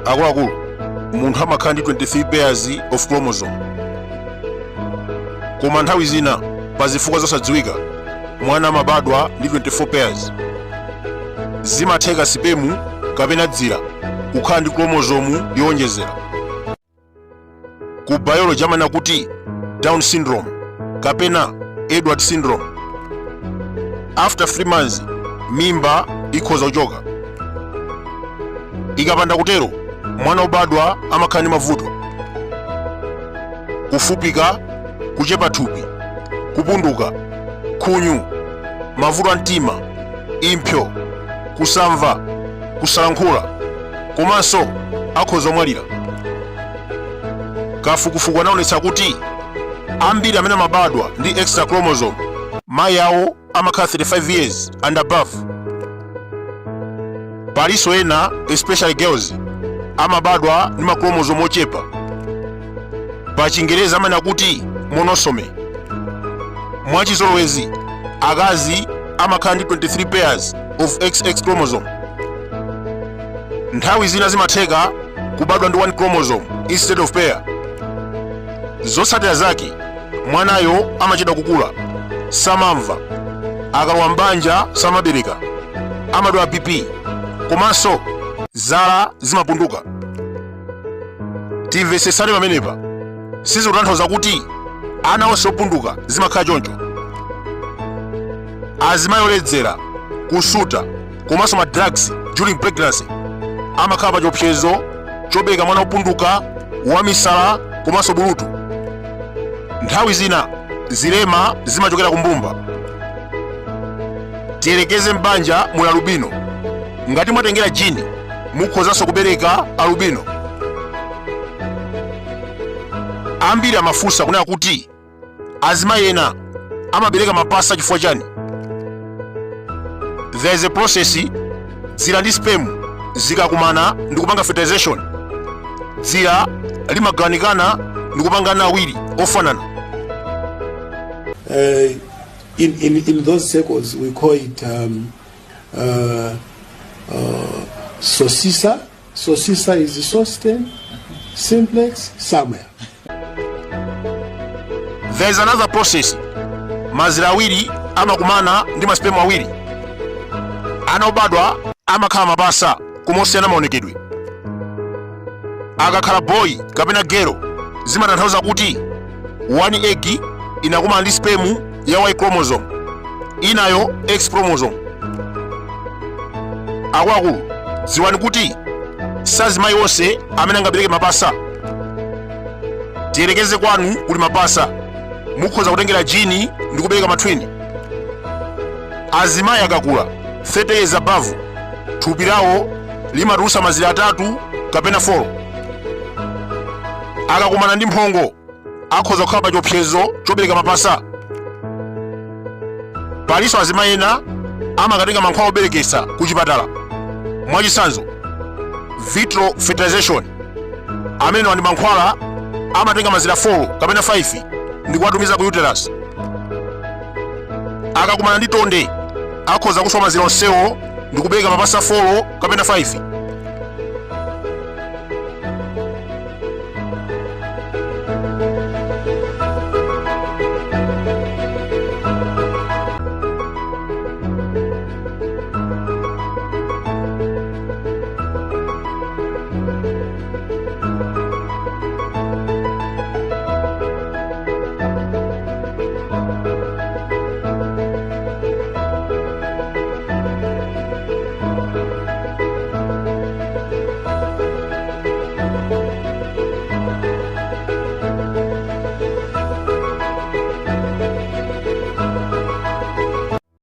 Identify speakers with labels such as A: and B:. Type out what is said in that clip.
A: akuluakulu munthu amakhala ndi 23 pairs of chromosome, koma nthawi zina pa zifukwa zosadziwika mwana amabadwa ndi 24 pairs. Zimatheka sipemu kapena dzira kukhala ndi chromosome yowonjezera. Ku biology amanena kuti Down syndrome kapena Edward syndrome. After 3 months mimba ikhoza kuchoka. Ikapanda kutero mwana obadwa amakhala ndi mavuto: kufupika, kuchepa thupi, kupunduka, khunyu, mavuto a mtima, impsyo, kusamva, kusalankhula, komanso akhoza kumwalira. Kafukufuku anaonetsa kuti ambiri amene amabadwa ndi extra chromosome mayi awo amakhala 35 years and above. Palinso ena, especially girls, amabadwa ndi machromosome ochepa. Pa Chingereza amanena kuti monosome. Mwachizolowezi akazi amakhala ndi 23 pairs of XX chromosome. Nthawi zina zimatheka kubadwa ndi 1 chromosome instead of pair. Zotsatira zake mwanayo amachedwa kukula, samamva, akalowa m'banja samabereka, amadwala BP, komanso zala zimapunduka. Timvetsetsane pamenepa, sizikutanthauza kuti ana onse opunduka zimakhala choncho. Azimayi oledzera, kusuta, komanso ma drugs during pregnancy amakhala pa chiopsezo chobereka mwana opunduka, wamisala, komanso bulutu. Nthawi zina zilema zimachokera kumbumba. Tiyerekeze m'banja muli albino. Ngati mwatengera jini mukhozanso kubereka albino. Ambiri amafunsa kunena kuti azimayi ena amabereka mapasa chifukwa chani. There is a process dzira ndi sperm zikakumana ndi kupanga fertilization. Dzira limagawanikana ndi kupanga ana awiri ofanana.
B: In those circles we call it Sosisa. Sosisa is Sosten, simplex, somewhere.
A: There is another process. Mazira awiri amakumana ndi maspemu awiri. Ana obadwa amakhala mapasa kumosiyana maonekedwe. Akakhala boy kapena girl zimatanthauza kuti 1 egg inakumana ndi spemu ya Y chromosome, inayo X chromosome. Akuluakulu dziwani kuti sazimayi onse amene angabereke mapasa. Tiyerekeze kwanu kuli mapasa, mukhoza kutengera jini ndi kubereka matwini. Azimayi akakula 30 years above, thupi lawo limatulusa mazira 3 kapena 4. Akakumana ndi mphongo akhoza kukhala pa chiopsezo chobereka mapasa. Palinso azimayi ena amakatenga mankhwala oberekesa ku chipatala, mwachitsanzo vitro fertilization. Amene ndi mankhwala amatenga mazira 4 kapena 5 ndi kuwatumiza ku uterus. Akakumana ndi tonde akhoza kuswa mazira onsewo ndi kubereka mapasa 4 kapena 5.